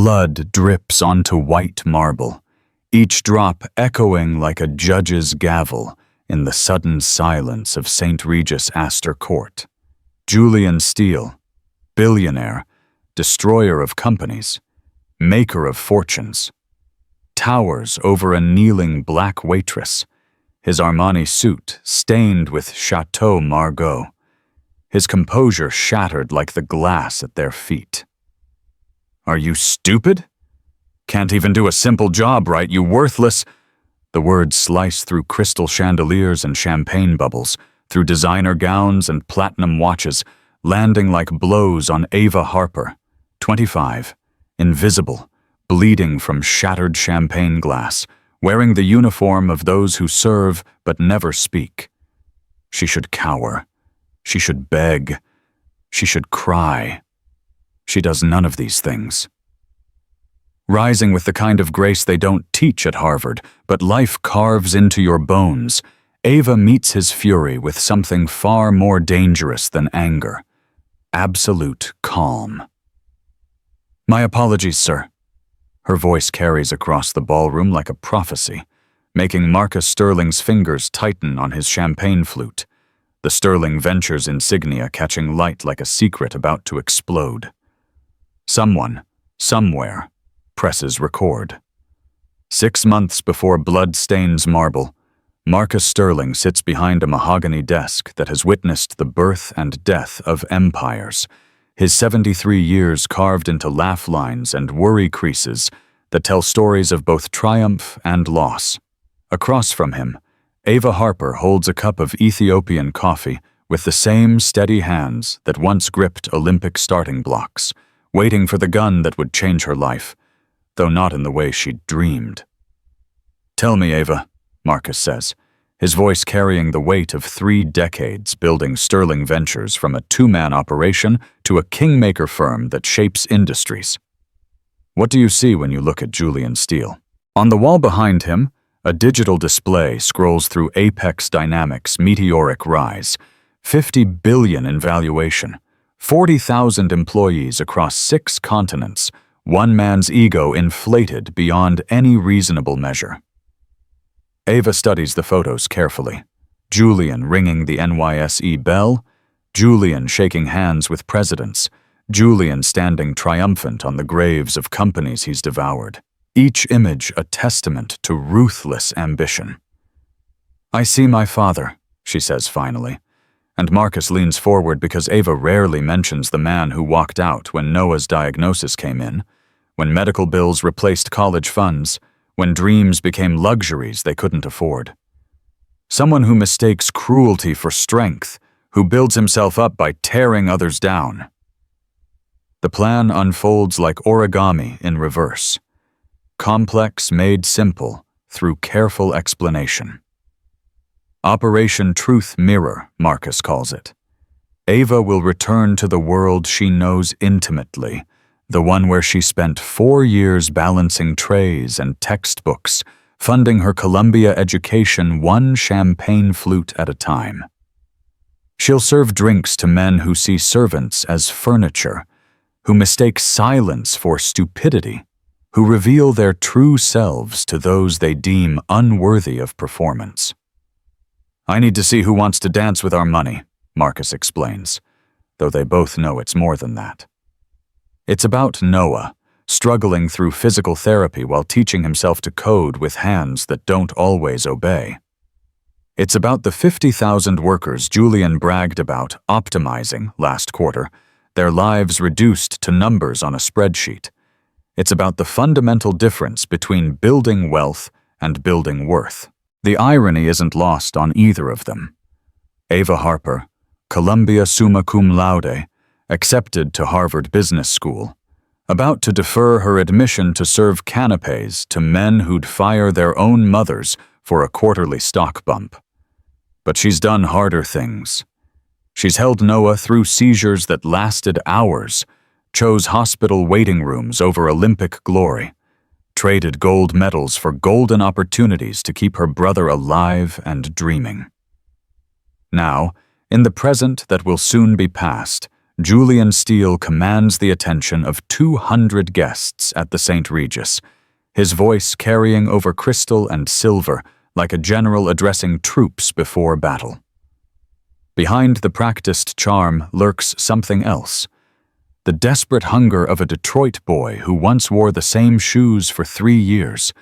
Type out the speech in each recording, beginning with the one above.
Blood drips onto white marble, each drop echoing like a judge's gavel in the sudden silence of St. Regis Astor Court. Julian Steele, billionaire, destroyer of companies, maker of fortunes, towers over a kneeling black waitress, his Armani suit stained with Chateau Margaux, his composure shattered like the glass at their feet. "Are you stupid? Can't even do a simple job right, you worthless—" The words slice through crystal chandeliers and champagne bubbles, through designer gowns and platinum watches, landing like blows on Ava Harper, 25, invisible, bleeding from shattered champagne glass, wearing the uniform of those who serve but never speak. She should cower. She should beg. She should cry. She does none of these things. Rising with the kind of grace they don't teach at Harvard, but life carves into your bones, Ava meets his fury with something far more dangerous than anger: absolute calm. "My apologies, sir." Her voice carries across the ballroom like a prophecy, making Marcus Sterling's fingers tighten on his champagne flute, the Sterling Ventures insignia catching light like a secret about to explode. Someone, somewhere, presses record. 6 months before blood stains marble, Marcus Sterling sits behind a mahogany desk that has witnessed the birth and death of empires, his 73 years carved into laugh lines and worry creases that tell stories of both triumph and loss. Across from him, Ava Harper holds a cup of Ethiopian coffee with the same steady hands that once gripped Olympic starting blocks, waiting for the gun that would change her life, though not in the way she'd dreamed. "Tell me, Ava," Marcus says, his voice carrying the weight of 3 decades building Sterling Ventures from a 2-man operation to a kingmaker firm that shapes industries. "What do you see when you look at Julian Steele?" On the wall behind him, a digital display scrolls through Apex Dynamics' meteoric rise, 50 billion in valuation, 40,000 employees across 6 continents, one man's ego inflated beyond any reasonable measure. Ava studies the photos carefully. Julian ringing the NYSE bell, Julian shaking hands with presidents, Julian standing triumphant on the graves of companies he's devoured. Each image a testament to ruthless ambition. "I see my father," she says finally, and Marcus leans forward because Ava rarely mentions the man who walked out when Noah's diagnosis came in, when medical bills replaced college funds, when dreams became luxuries they couldn't afford. Someone who mistakes cruelty for strength, who builds himself up by tearing others down. The plan unfolds like origami in reverse. Complex made simple through careful explanation. Operation Truth Mirror, Marcus calls it. Ava will return to the world she knows intimately, the one where she spent 4 years balancing trays and textbooks, funding her Columbia education one champagne flute at a time. She'll serve drinks to men who see servants as furniture, who mistake silence for stupidity, who reveal their true selves to those they deem unworthy of performance. "I need to see who wants to dance with our money," Marcus explains, though they both know it's more than that. It's about Noah, struggling through physical therapy while teaching himself to code with hands that don't always obey. It's about the 50,000 workers Julian bragged about optimizing last quarter, their lives reduced to numbers on a spreadsheet. It's about the fundamental difference between building wealth and building worth. The irony isn't lost on either of them. Ava Harper, Columbia summa cum laude, accepted to Harvard Business School, about to defer her admission to serve canapes to men who'd fire their own mothers for a quarterly stock bump. But she's done harder things. She's held Noah through seizures that lasted hours, chose hospital waiting rooms over Olympic glory, traded gold medals for golden opportunities to keep her brother alive and dreaming. Now, in the present that will soon be past, Julian Steele commands the attention of 200 guests at the St. Regis, his voice carrying over crystal and silver like a general addressing troops before battle. Behind the practiced charm lurks something else. The desperate hunger of a Detroit boy who once wore the same shoes for 3 years,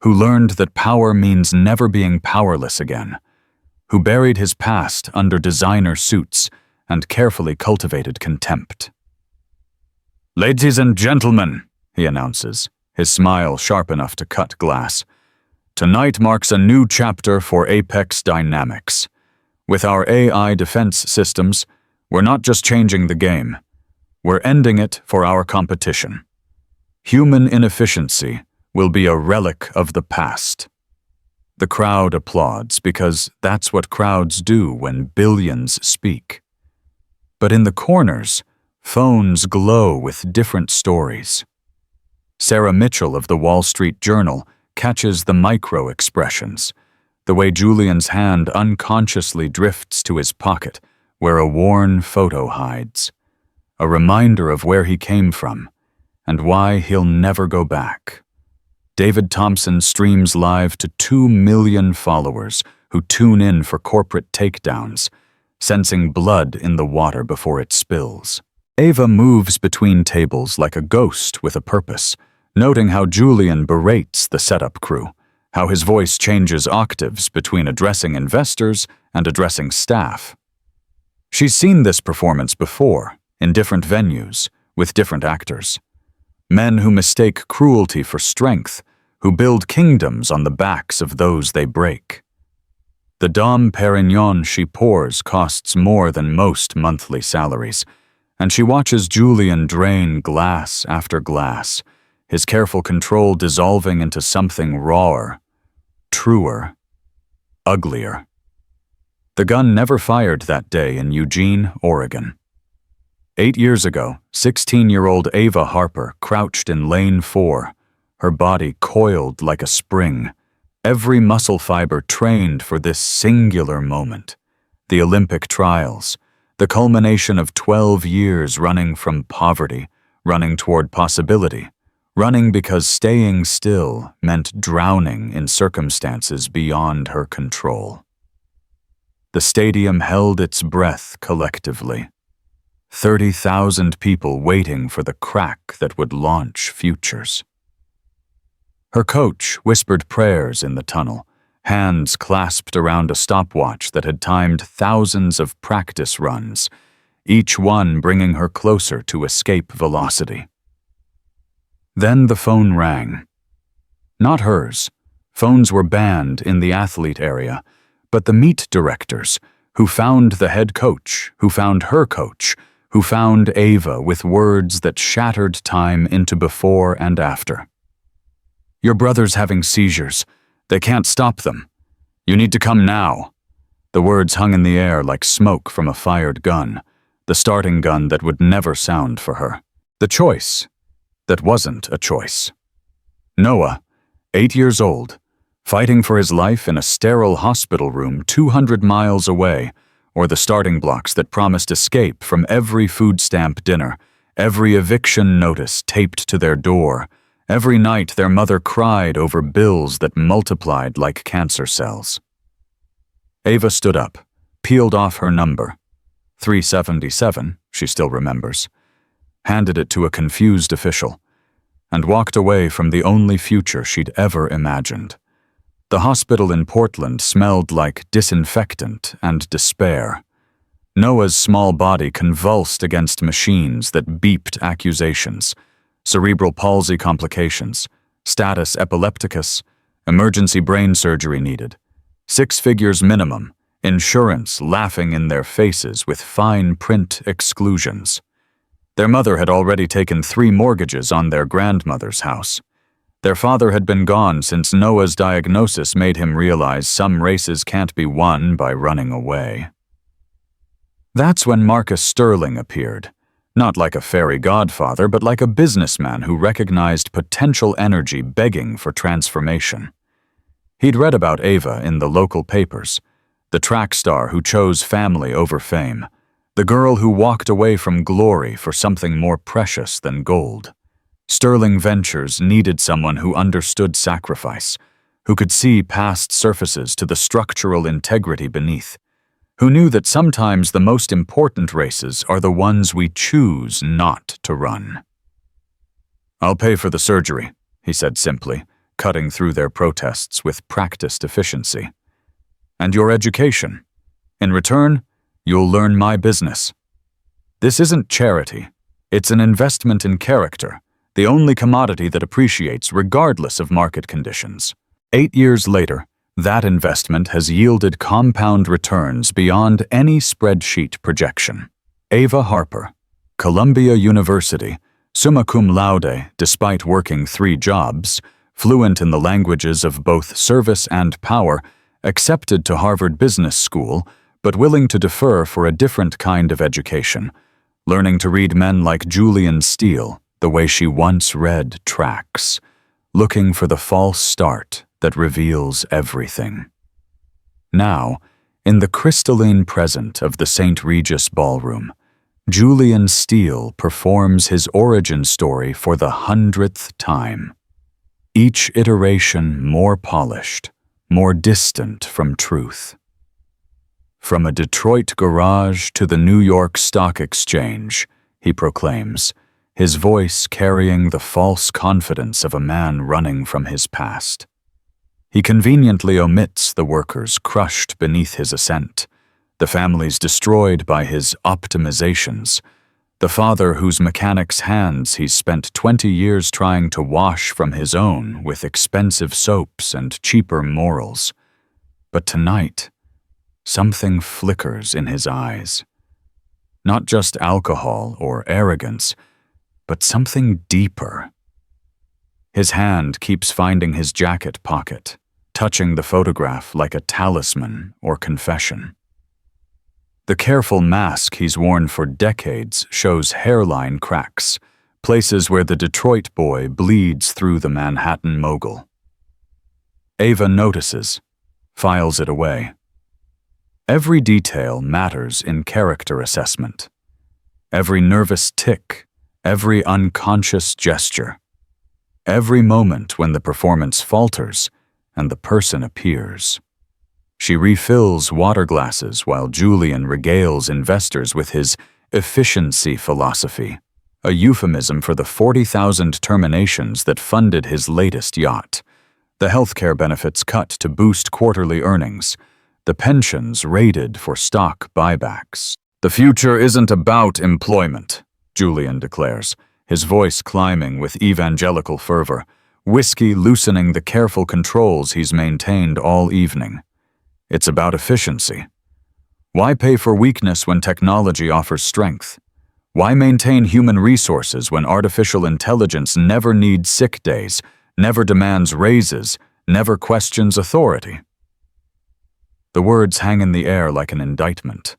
who learned that power means never being powerless again, who buried his past under designer suits and carefully cultivated contempt. "Ladies and gentlemen," he announces, his smile sharp enough to cut glass, "tonight marks a new chapter for Apex Dynamics. With our AI defense systems, we're not just changing the game, we're ending it for our competition. Human inefficiency will be a relic of the past." The crowd applauds because that's what crowds do when billions speak. But in the corners, phones glow with different stories. Sarah Mitchell of the Wall Street Journal catches the micro-expressions, the way Julian's hand unconsciously drifts to his pocket where a worn photo hides, a reminder of where he came from and why he'll never go back. David Thompson streams live to 2 million followers who tune in for corporate takedowns, sensing blood in the water before it spills. Ava moves between tables like a ghost with a purpose, noting how Julian berates the setup crew, how his voice changes octaves between addressing investors and addressing staff. She's seen this performance before, in different venues, with different actors. Men who mistake cruelty for strength, who build kingdoms on the backs of those they break. The Dom Perignon she pours costs more than most monthly salaries, and she watches Julian drain glass after glass, his careful control dissolving into something rawer, truer, uglier. The gun never fired that day in Eugene, Oregon. 8 years ago, 16-year-old Ava Harper crouched in lane 4, her body coiled like a spring, every muscle fiber trained for this singular moment, the Olympic trials, the culmination of 12 years running from poverty, running toward possibility, running because staying still meant drowning in circumstances beyond her control. The stadium held its breath collectively. 30,000 people waiting for the crack that would launch futures. Her coach whispered prayers in the tunnel, hands clasped around a stopwatch that had timed thousands of practice runs, each one bringing her closer to escape velocity. Then the phone rang. Not hers. Phones were banned in the athlete area, but the meet directors, who found the head coach, who found her coach, who found Ava with words that shattered time into before and after. "Your brother's having seizures. They can't stop them. You need to come now." The words hung in the air like smoke from a fired gun, the starting gun that would never sound for her. The choice that wasn't a choice. Noah, 8 years old, fighting for his life in a sterile hospital room 200 miles away, or the starting blocks that promised escape from every food stamp dinner, every eviction notice taped to their door, every night their mother cried over bills that multiplied like cancer cells. Ava stood up, peeled off her number, 377, she still remembers, handed it to a confused official, and walked away from the only future she'd ever imagined. The hospital in Portland smelled like disinfectant and despair. Noah's small body convulsed against machines that beeped accusations, cerebral palsy complications, status epilepticus, emergency brain surgery needed, 6 figures minimum, insurance laughing in their faces with fine print exclusions. Their mother had already taken 3 mortgages on their grandmother's house. Their father had been gone since Noah's diagnosis made him realize some races can't be won by running away. That's when Marcus Sterling appeared, not like a fairy godfather, but like a businessman who recognized potential energy begging for transformation. He'd read about Ava in the local papers, the track star who chose family over fame, The girl who walked away from glory for something more precious than gold. Sterling Ventures needed someone who understood sacrifice, who could see past surfaces to the structural integrity beneath, who knew that sometimes the most important races are the ones we choose not to run. "I'll pay for the surgery," he said simply, cutting through their protests with practiced efficiency. "And your education. In return, you'll learn my business. This isn't charity. It's an investment in character, the only commodity that appreciates regardless of market conditions." 8 years later, that investment has yielded compound returns beyond any spreadsheet projection. Ava Harper, Columbia University, summa cum laude despite working 3 jobs, fluent in the languages of both service and power, accepted to Harvard Business School, but willing to defer for a different kind of education, learning to read men like Julian Steele the way she once read tracks, looking for the false start that reveals everything. Now, in the crystalline present of the St. Regis Ballroom, Julian Steele performs his origin story for the 100th time. Each iteration more polished, more distant from truth. "From a Detroit garage to the New York Stock Exchange," he proclaims, his voice carrying the false confidence of a man running from his past. He conveniently omits the workers crushed beneath his ascent, the families destroyed by his optimizations, the father whose mechanic's hands he's spent 20 years trying to wash from his own with expensive soaps and cheaper morals. But tonight, something flickers in his eyes. Not just alcohol or arrogance, but something deeper. His hand keeps finding his jacket pocket, touching the photograph like a talisman or confession. The careful mask he's worn for decades shows hairline cracks, places where the Detroit boy bleeds through the Manhattan mogul. Ava notices, files it away. Every detail matters in character assessment. Every nervous tick, every unconscious gesture. Every moment when the performance falters and the person appears. She refills water glasses while Julian regales investors with his efficiency philosophy, a euphemism for the 40,000 terminations that funded his latest yacht, the healthcare benefits cut to boost quarterly earnings, the pensions raided for stock buybacks. "The future isn't about employment," Julian declares, his voice climbing with evangelical fervor, whiskey loosening the careful controls he's maintained all evening. "It's about efficiency. Why pay for weakness when technology offers strength? Why maintain human resources when artificial intelligence never needs sick days, never demands raises, never questions authority?" The words hang in the air like an indictment,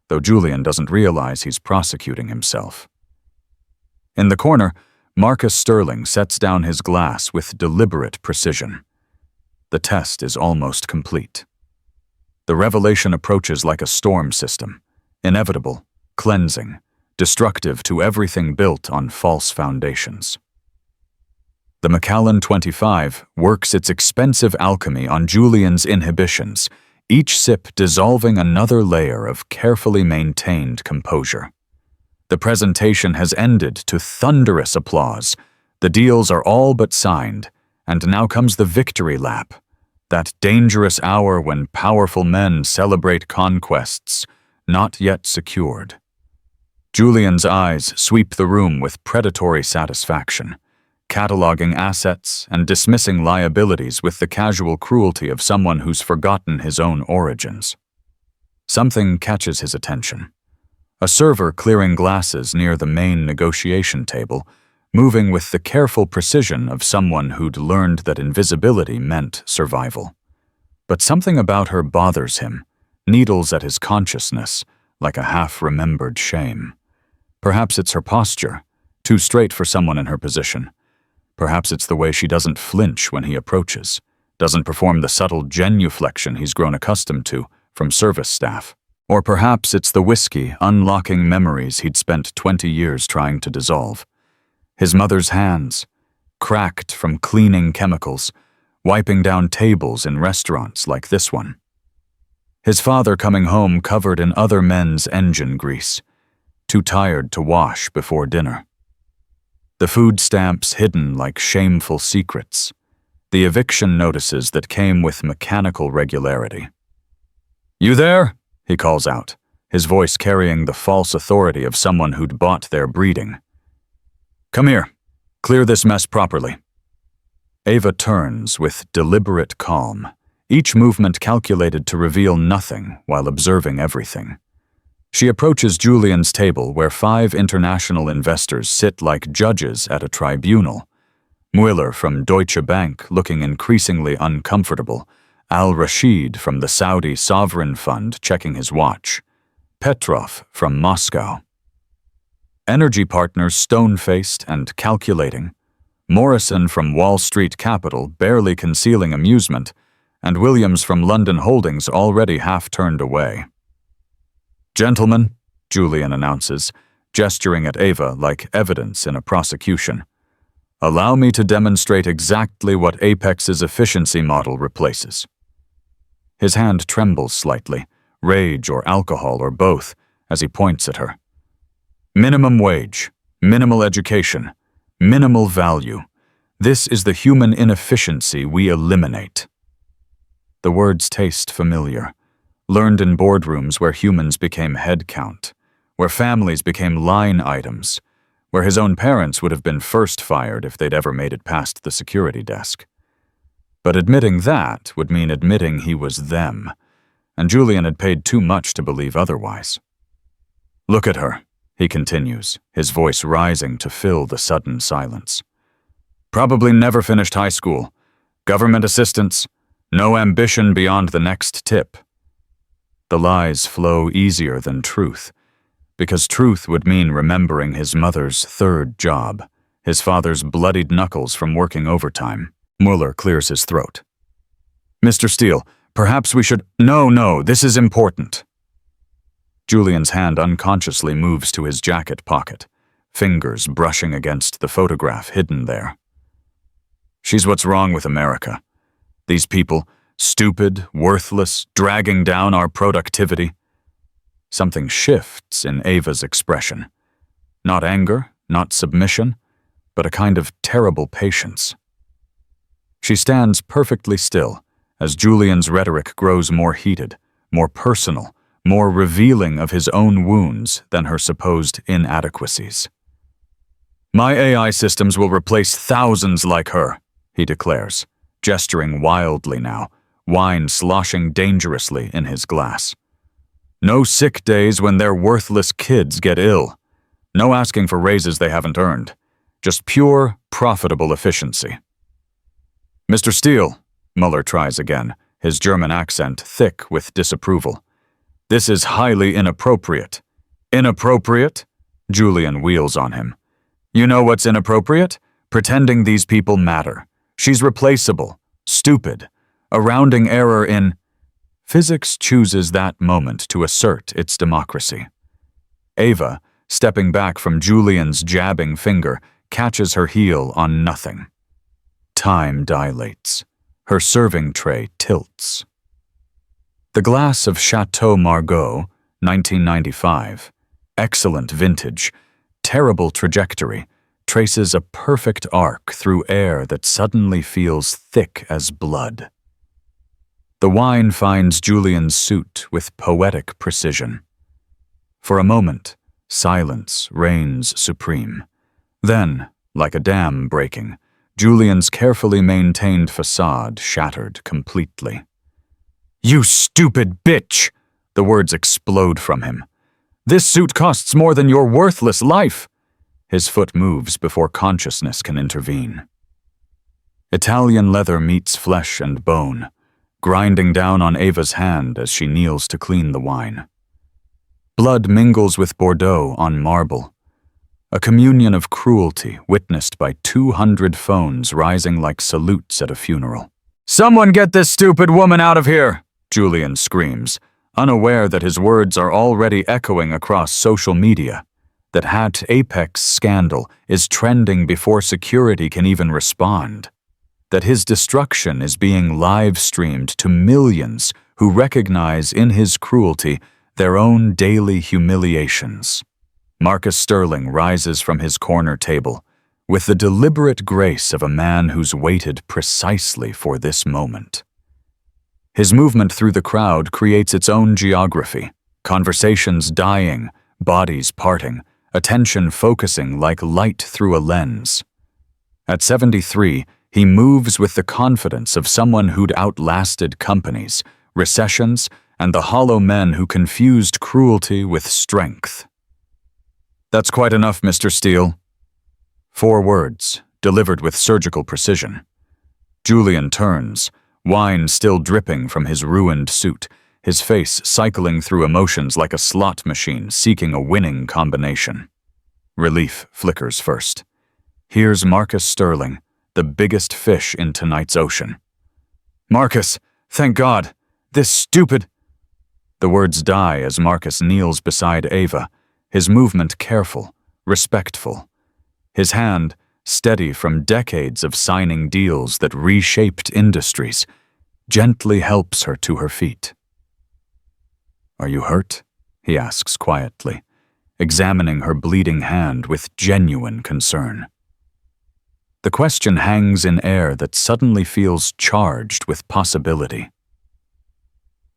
though Julian doesn't realize he's prosecuting himself. In the corner, Marcus Sterling sets down his glass with deliberate precision. The test is almost complete. The revelation approaches like a storm system, inevitable, cleansing, destructive to everything built on false foundations. The Macallan 25 works its expensive alchemy on Julian's inhibitions, each sip dissolving another layer of carefully maintained composure. The presentation has ended to thunderous applause. The deals are all but signed, and now comes the victory lap, that dangerous hour when powerful men celebrate conquests not yet secured. Julian's eyes sweep the room with predatory satisfaction, cataloging assets and dismissing liabilities with the casual cruelty of someone who's forgotten his own origins. Something catches his attention. A server clearing glasses near the main negotiation table, moving with the careful precision of someone who'd learned that invisibility meant survival. But something about her bothers him, needles at his consciousness, like a half-remembered shame. Perhaps it's her posture, too straight for someone in her position. Perhaps it's the way she doesn't flinch when he approaches, doesn't perform the subtle genuflection he's grown accustomed to from service staff. Or perhaps it's the whiskey unlocking memories he'd spent 20 years trying to dissolve. His mother's hands, cracked from cleaning chemicals, wiping down tables in restaurants like this one. His father coming home covered in other men's engine grease, too tired to wash before dinner. The food stamps hidden like shameful secrets, the eviction notices that came with mechanical regularity. "You there?" he calls out, his voice carrying the false authority of someone who'd bought their breeding. "Come here, clear this mess properly." Ava turns with deliberate calm, each movement calculated to reveal nothing while observing everything. She approaches Julian's table where 5 international investors sit like judges at a tribunal. Mueller from Deutsche Bank looking increasingly uncomfortable, Al-Rashid from the Saudi Sovereign Fund checking his watch, Petrov from Moscow. Energy partners stone-faced and calculating, Morrison from Wall Street Capital barely concealing amusement, and Williams from London Holdings already half turned away. "Gentlemen," Julian announces, gesturing at Ava like evidence in a prosecution, "allow me to demonstrate exactly what Apex's efficiency model replaces." His hand trembles slightly, rage or alcohol or both, as he points at her. "Minimum wage, minimal education, minimal value. This is the human inefficiency we eliminate." The words taste familiar, learned in boardrooms where humans became head count, where families became line items, where his own parents would have been first fired if they'd ever made it past the security desk. But admitting that would mean admitting he was them, and Julian had paid too much to believe otherwise. "Look at her," he continues, his voice rising to fill the sudden silence. "Probably never finished high school, government assistance, no ambition beyond the next tip." The lies flow easier than truth, because truth would mean remembering his mother's 3rd job, his father's bloodied knuckles from working overtime. Mueller clears his throat. "Mr. Steele, perhaps we should— No, this is important." Julian's hand unconsciously moves to his jacket pocket, fingers brushing against the photograph hidden there. "She's what's wrong with America. These people, stupid, worthless, dragging down our productivity." Something shifts in Ava's expression. Not anger, not submission, but a kind of terrible patience. She stands perfectly still as Julian's rhetoric grows more heated, more personal, more revealing of his own wounds than her supposed inadequacies. "My AI systems will replace thousands like her," he declares, gesturing wildly now, wine sloshing dangerously in his glass. "No sick days when their worthless kids get ill. No asking for raises they haven't earned. Just pure, profitable efficiency." "Mr. Steele," Mueller tries again, his German accent thick with disapproval. "This is highly inappropriate." "Inappropriate?" Julian wheels on him. "You know what's inappropriate? Pretending these people matter. She's replaceable, stupid, a rounding error in—" Physics chooses that moment to assert its democracy. Ava, stepping back from Julian's jabbing finger, catches her heel on nothing. Time dilates. Her serving tray tilts. The glass of Chateau Margaux, 1995, excellent vintage, terrible trajectory, traces a perfect arc through air that suddenly feels thick as blood. The wine finds Julian's suit with poetic precision. For a moment, silence reigns supreme. Then, like a dam breaking, Julian's carefully maintained facade shattered completely. "You stupid bitch!" The words explode from him. "This suit costs more than your worthless life!" His foot moves before consciousness can intervene. Italian leather meets flesh and bone, grinding down on Ava's hand as she kneels to clean the wine. Blood mingles with Bordeaux on marble, a communion of cruelty witnessed by 200 phones rising like salutes at a funeral. "Someone get this stupid woman out of here!" Julian screams, unaware that his words are already echoing across social media, that Hat Apex scandal is trending before security can even respond, that his destruction is being live-streamed to millions who recognize in his cruelty their own daily humiliations. Marcus Sterling rises from his corner table with the deliberate grace of a man who's waited precisely for this moment. His movement through the crowd creates its own geography, conversations dying, bodies parting, attention focusing like light through a lens. At 73, he moves with the confidence of someone who'd outlasted companies, recessions, and the hollow men who confused cruelty with strength. "That's quite enough, Mr. Steele." 4 words, delivered with surgical precision. Julian turns, wine still dripping from his ruined suit, his face cycling through emotions like a slot machine seeking a winning combination. Relief flickers first. Here's Marcus Sterling, the biggest fish in tonight's ocean. "Marcus, thank God, this stupid—" The words die as Marcus kneels beside Ava, his movement careful, respectful. His hand, steady from decades of signing deals that reshaped industries, gently helps her to her feet. "Are you hurt?" he asks quietly, examining her bleeding hand with genuine concern. The question hangs in air that suddenly feels charged with possibility.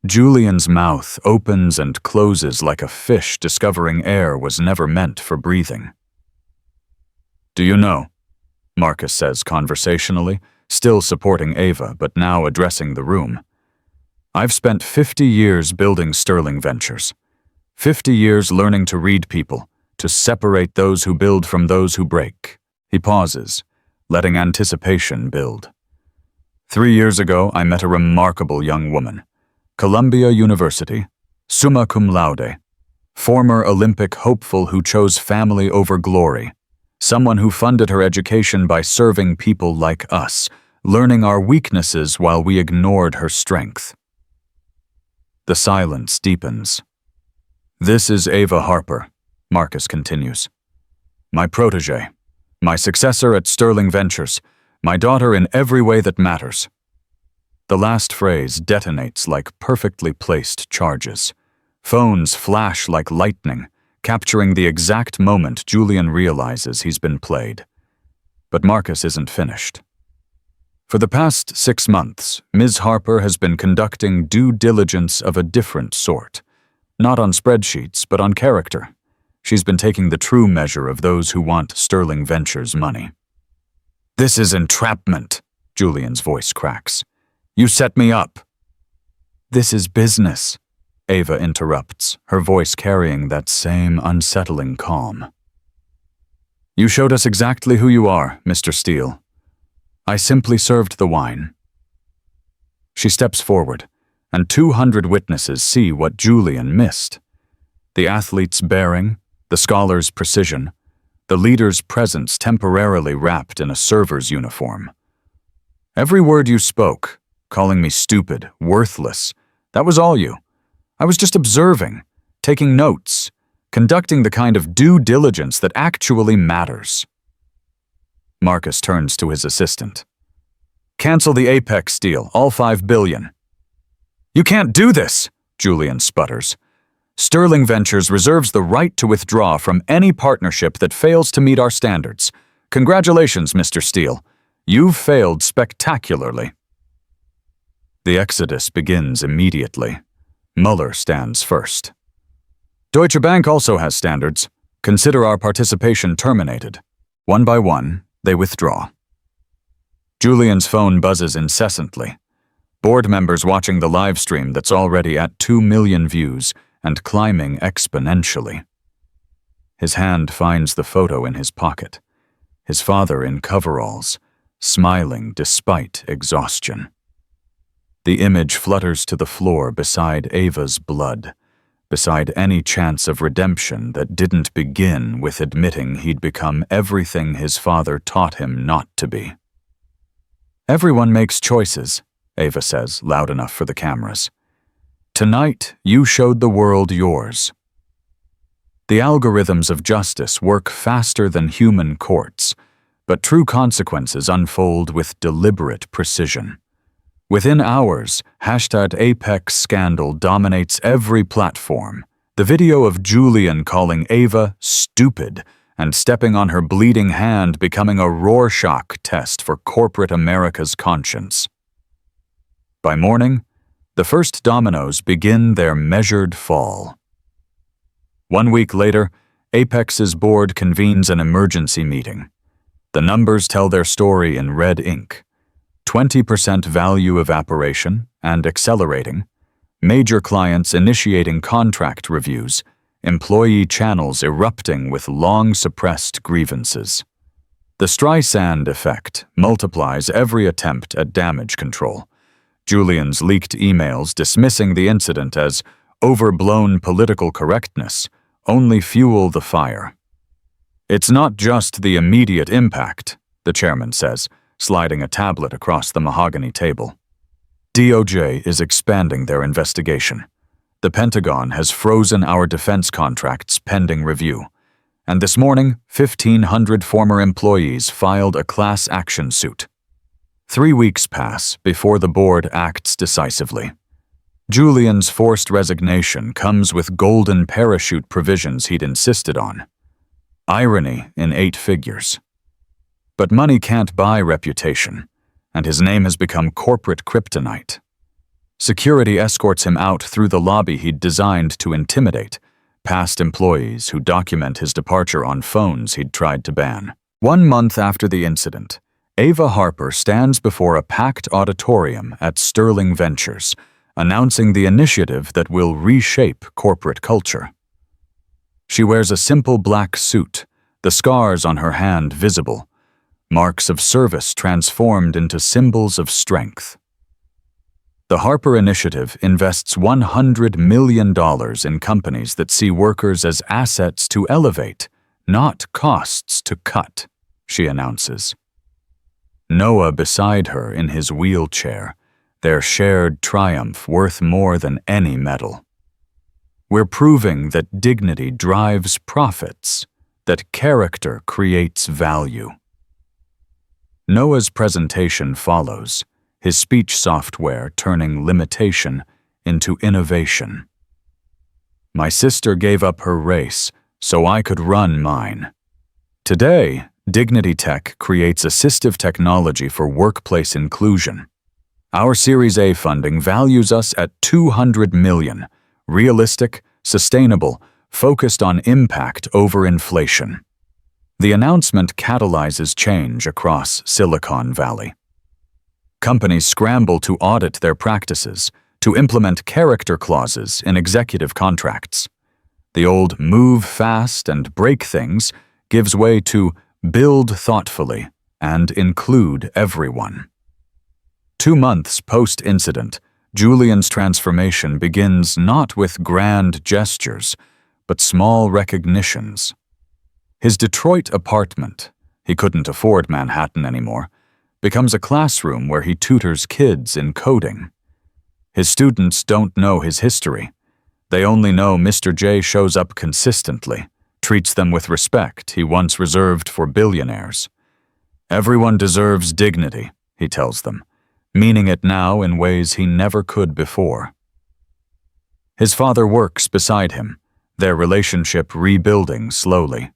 Julian's mouth opens and closes like a fish discovering air was never meant for breathing. "Do you know?" Marcus says conversationally, still supporting Ava but now addressing the room. "I've spent 50 years building Sterling Ventures. 50 years learning to read people, to separate those who build from those who break." He pauses, letting anticipation build. 3 years ago, I met a remarkable young woman. Columbia University, summa cum laude, former Olympic hopeful who chose family over glory, someone who funded her education by serving people like us, learning our weaknesses while we ignored her strength. The silence deepens. "This is Ava Harper," Marcus continues. "My protege, my successor at Sterling Ventures, my daughter in every way that matters." The last phrase detonates like perfectly placed charges. Phones flash like lightning, capturing the exact moment Julian realizes he's been played. But Marcus isn't finished. For the past 6 months, Ms. Harper has been conducting due diligence of a different sort. Not on spreadsheets, but on character. She's been taking the true measure of those who want Sterling Ventures money. "This is entrapment," Julian's voice cracks. "You set me up." "This is business," Ava interrupts, her voice carrying that same unsettling calm. "You showed us exactly who you are, Mr. Steele. I simply served the wine." She steps forward, and 200 witnesses see what Julian missed. The athlete's bearing, the scholar's precision, the leader's presence temporarily wrapped in a server's uniform. "Every word you spoke, calling me stupid, worthless, that was all you. I was just observing, taking notes, conducting the kind of due diligence that actually matters." Marcus turns to his assistant. "Cancel the Apex deal, all $5 billion. "You can't do this," Julian sputters. "Sterling Ventures reserves the right to withdraw from any partnership that fails to meet our standards. Congratulations, Mr. Steele. You've failed spectacularly." The exodus begins immediately. Mueller stands first. "Deutsche Bank also has standards. Consider our participation terminated." One by one, they withdraw. Julian's phone buzzes incessantly. Board members watching the live stream that's already at 2 million views and climbing exponentially. His hand finds the photo in his pocket. His father in coveralls, smiling despite exhaustion. The image flutters to the floor beside Ava's blood, beside any chance of redemption that didn't begin with admitting he'd become everything his father taught him not to be. "Everyone makes choices," Ava says, loud enough for the cameras. Tonight, you showed the world yours. The algorithms of justice work faster than human courts, but true consequences unfold with deliberate precision. Within hours, #Apex scandal dominates every platform. The video of Julian calling Ava stupid and stepping on her bleeding hand becoming a Rorschach test for corporate America's conscience. By morning, the first dominoes begin their measured fall. 1 week later, Apex's board convenes an emergency meeting. The numbers tell their story in red ink. 20% value evaporation and accelerating, major clients initiating contract reviews, employee channels erupting with long-suppressed grievances. The Streisand effect multiplies every attempt at damage control. Julian's leaked emails dismissing the incident as overblown political correctness only fuel the fire. It's not just the immediate impact, the chairman says, sliding a tablet across the mahogany table. DOJ is expanding their investigation. The Pentagon has frozen our defense contracts pending review. And this morning, 1,500 former employees filed a class action suit. 3 weeks pass before the board acts decisively. Julian's forced resignation comes with golden parachute provisions he'd insisted on. Irony in 8 figures. But money can't buy reputation, and his name has become corporate kryptonite. Security escorts him out through the lobby he'd designed to intimidate past employees who document his departure on phones he'd tried to ban. 1 month after the incident, Ava Harper stands before a packed auditorium at Sterling Ventures, announcing the initiative that will reshape corporate culture. She wears a simple black suit, the scars on her hand visible, marks of service transformed into symbols of strength. The Harper Initiative invests $100 million in companies that see workers as assets to elevate, not costs to cut, she announces. Noah beside her in his wheelchair, their shared triumph worth more than any medal. We're proving that dignity drives profits, that character creates value. Noah's presentation follows, his speech software turning limitation into innovation. My sister gave up her race so I could run mine. Today, Dignity Tech creates assistive technology for workplace inclusion. Our Series A funding values us at $200 million, realistic, sustainable, focused on impact over inflation. The announcement catalyzes change across Silicon Valley. Companies scramble to audit their practices, to implement character clauses in executive contracts. The old move fast and break things gives way to build thoughtfully and include everyone. 2 months post-incident, Julian's transformation begins not with grand gestures, but small recognitions. His Detroit apartment, he couldn't afford Manhattan anymore, becomes a classroom where he tutors kids in coding. His students don't know his history. They only know Mr. J shows up consistently, treats them with respect he once reserved for billionaires. Everyone deserves dignity, he tells them, meaning it now in ways he never could before. His father works beside him, their relationship rebuilding slowly.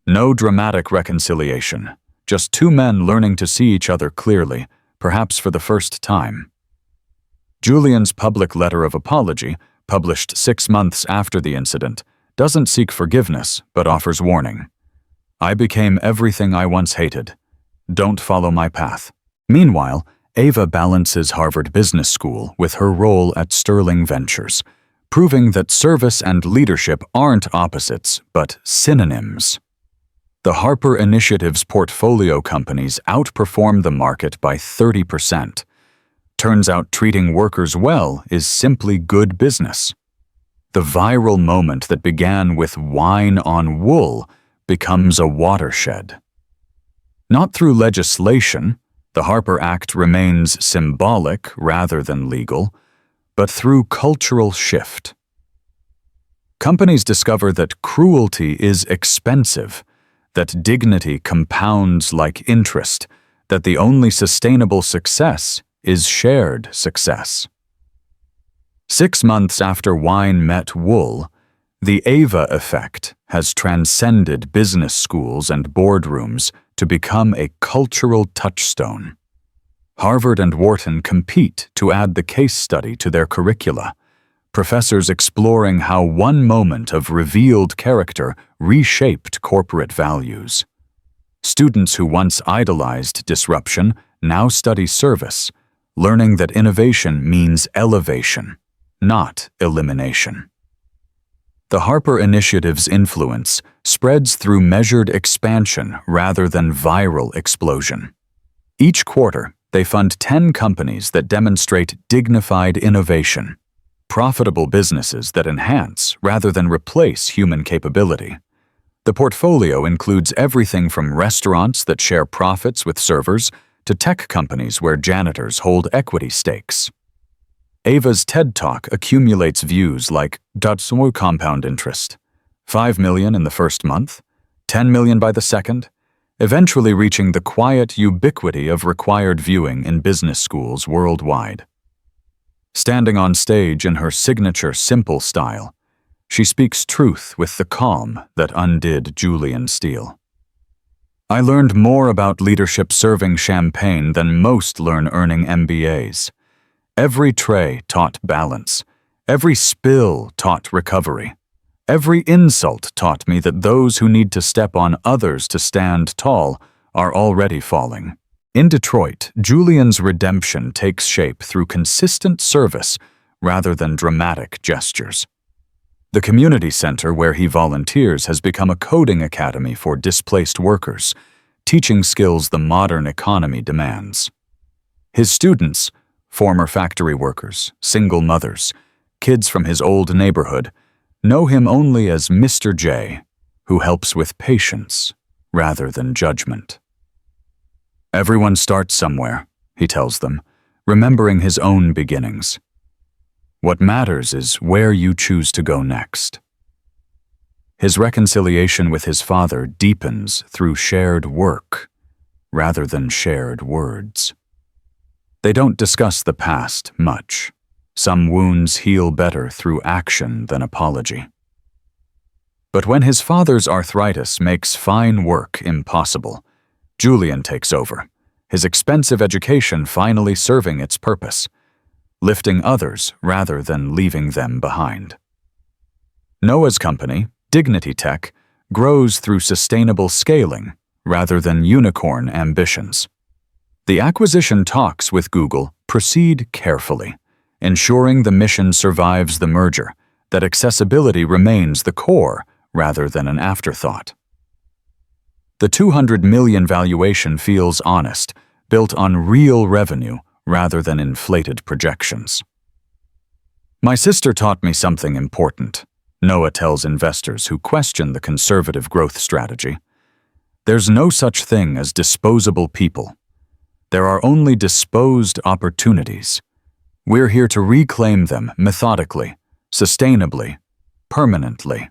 No dramatic reconciliation, just 2 men learning to see each other clearly, perhaps for the first time. Julian's public letter of apology, published 6 months after the incident, doesn't seek forgiveness but offers warning. I became everything I once hated. Don't follow my path. Meanwhile, Ava balances Harvard Business School with her role at Sterling Ventures, proving that service and leadership aren't opposites but synonyms. The Harper Initiative's portfolio companies outperform the market by 30%. Turns out treating workers well is simply good business. The viral moment that began with wine on wool becomes a watershed. Not through legislation, the Harper Act remains symbolic rather than legal, but through cultural shift. Companies discover that cruelty is expensive, that dignity compounds like interest, that the only sustainable success is shared success. 6 months after wine met wool, the Ava effect has transcended business schools and boardrooms to become a cultural touchstone. Harvard and Wharton compete to add the case study to their curricula, professors exploring how one moment of revealed character reshaped corporate values. Students who once idolized disruption now study service, learning that innovation means elevation, not elimination. The Harper Initiative's influence spreads through measured expansion rather than viral explosion. Each quarter, they fund 10 companies that demonstrate dignified innovation, profitable businesses that enhance rather than replace human capability. The portfolio includes everything from restaurants that share profits with servers to tech companies where janitors hold equity stakes. Ava's TED Talk accumulates views like compound interest, 5 million in the first month, 10 million by the second, eventually reaching the quiet ubiquity of required viewing in business schools worldwide. Standing on stage in her signature simple style, she speaks truth with the calm that undid Julian Steele. I learned more about leadership serving champagne than most learn earning MBAs. Every tray taught balance. Every spill taught recovery. Every insult taught me that those who need to step on others to stand tall are already falling. In Detroit, Julian's redemption takes shape through consistent service rather than dramatic gestures. The community center where he volunteers has become a coding academy for displaced workers, teaching skills the modern economy demands. His students, former factory workers, single mothers, kids from his old neighborhood, know him only as Mr. J, who helps with patience rather than judgment. Everyone starts somewhere, he tells them, remembering his own beginnings. What matters is where you choose to go next. His reconciliation with his father deepens through shared work rather than shared words. They don't discuss the past much. Some wounds heal better through action than apology. But when his father's arthritis makes fine work impossible, Julian takes over, his expensive education finally serving its purpose, lifting others rather than leaving them behind. Noah's company, Dignity Tech, grows through sustainable scaling rather than unicorn ambitions. The acquisition talks with Google proceed carefully, ensuring the mission survives the merger, that accessibility remains the core rather than an afterthought. The $200 million valuation feels honest, built on real revenue rather than inflated projections. My sister taught me something important, Noah tells investors who question the conservative growth strategy. There's no such thing as disposable people. There are only disposed opportunities. We're here to reclaim them methodically, sustainably, permanently.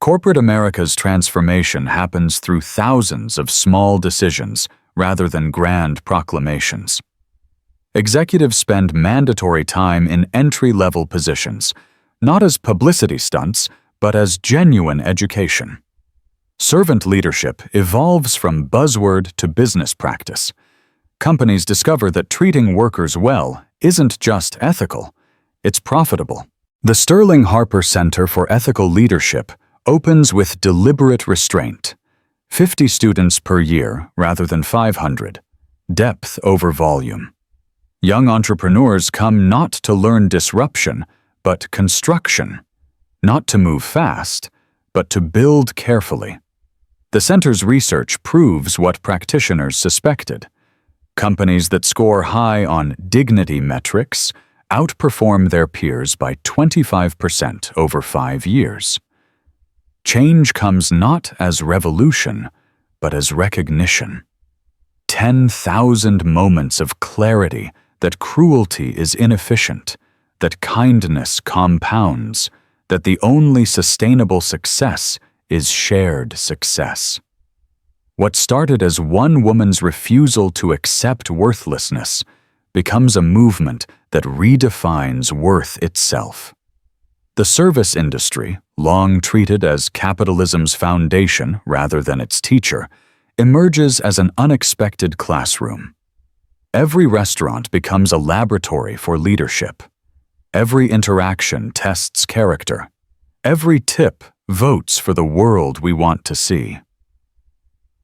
Corporate America's transformation happens through thousands of small decisions rather than grand proclamations. Executives spend mandatory time in entry-level positions, not as publicity stunts, but as genuine education. Servant leadership evolves from buzzword to business practice. Companies discover that treating workers well isn't just ethical, it's profitable. The Sterling Harper Center for Ethical Leadership opens with deliberate restraint. 50 students per year rather than 500. Depth over volume. Young entrepreneurs come not to learn disruption, but construction. Not to move fast, but to build carefully. The center's research proves what practitioners suspected. Companies that score high on dignity metrics outperform their peers by 25% over 5 years. Change comes not as revolution, but as recognition. 10,000 moments of clarity that cruelty is inefficient, that kindness compounds, that the only sustainable success is shared success. What started as one woman's refusal to accept worthlessness becomes a movement that redefines worth itself. The service industry, long treated as capitalism's foundation rather than its teacher, emerges as an unexpected classroom. Every restaurant becomes a laboratory for leadership. Every interaction tests character. Every tip votes for the world we want to see.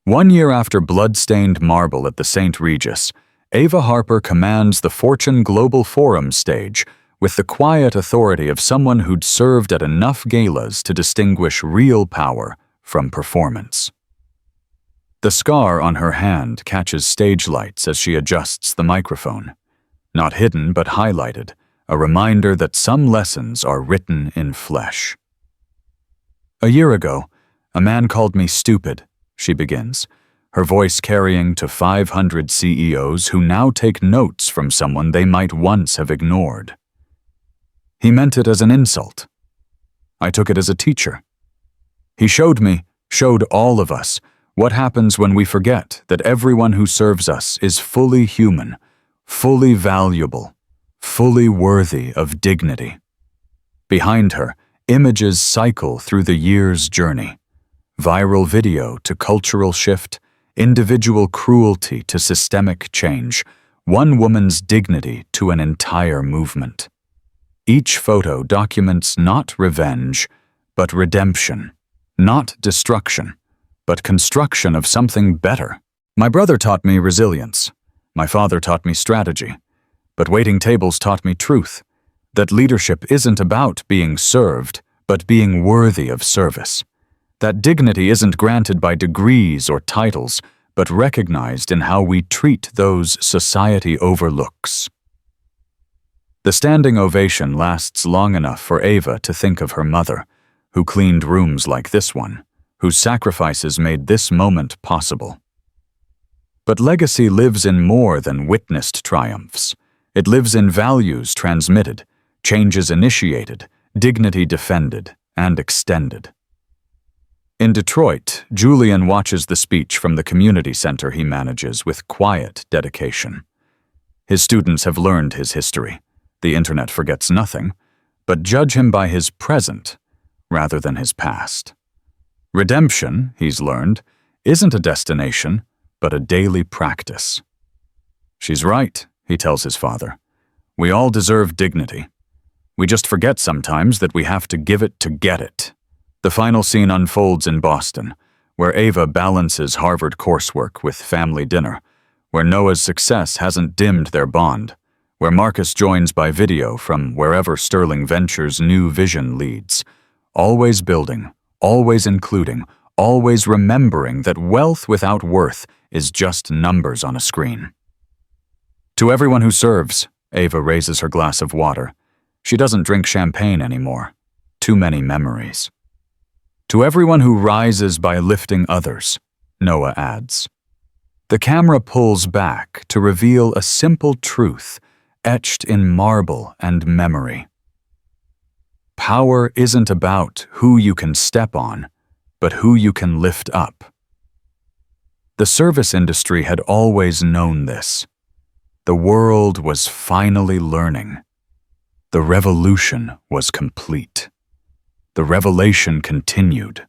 1 year after blood-stained marble at the St. Regis, Ava Harper commands the Fortune Global Forum stage with the quiet authority of someone who'd served at enough galas to distinguish real power from performance. The scar on her hand catches stage lights as she adjusts the microphone. Not hidden but highlighted, a reminder that some lessons are written in flesh. "A year ago, a man called me stupid," she begins, her voice carrying to 500 CEOs who now take notes from someone they might once have ignored. "He meant it as an insult. I took it as a teacher. He showed all of us, what happens when we forget that everyone who serves us is fully human, fully valuable, fully worthy of dignity." Behind her, images cycle through the year's journey. Viral video to cultural shift, individual cruelty to systemic change, one woman's dignity to an entire movement. Each photo documents not revenge, but redemption, not destruction, but construction of something better. "My brother taught me resilience. My father taught me strategy. But waiting tables taught me truth, that leadership isn't about being served, but being worthy of service. That dignity isn't granted by degrees or titles, but recognized in how we treat those society overlooks." The standing ovation lasts long enough for Ava to think of her mother, who cleaned rooms like this one, whose sacrifices made this moment possible. But legacy lives in more than witnessed triumphs. It lives in values transmitted, changes initiated, dignity defended and extended. In Detroit, Julian watches the speech from the community center he manages with quiet dedication. His students have learned his history. The internet forgets nothing, but judge him by his present rather than his past. Redemption, he's learned, isn't a destination, but a daily practice. "She's right," he tells his father. "We all deserve dignity. We just forget sometimes that we have to give it to get it." The final scene unfolds in Boston, where Ava balances Harvard coursework with family dinner, where Noah's success hasn't dimmed their bond, where Marcus joins by video from wherever Sterling Ventures' new vision leads, always building, always including, always remembering that wealth without worth is just numbers on a screen. "To everyone who serves," Ava raises her glass of water. She doesn't drink champagne anymore. Too many memories. "To everyone who rises by lifting others," Noah adds. The camera pulls back to reveal a simple truth etched in marble and memory. Power isn't about who you can step on, but who you can lift up. The service industry had always known this. The world was finally learning. The revolution was complete. The revelation continued.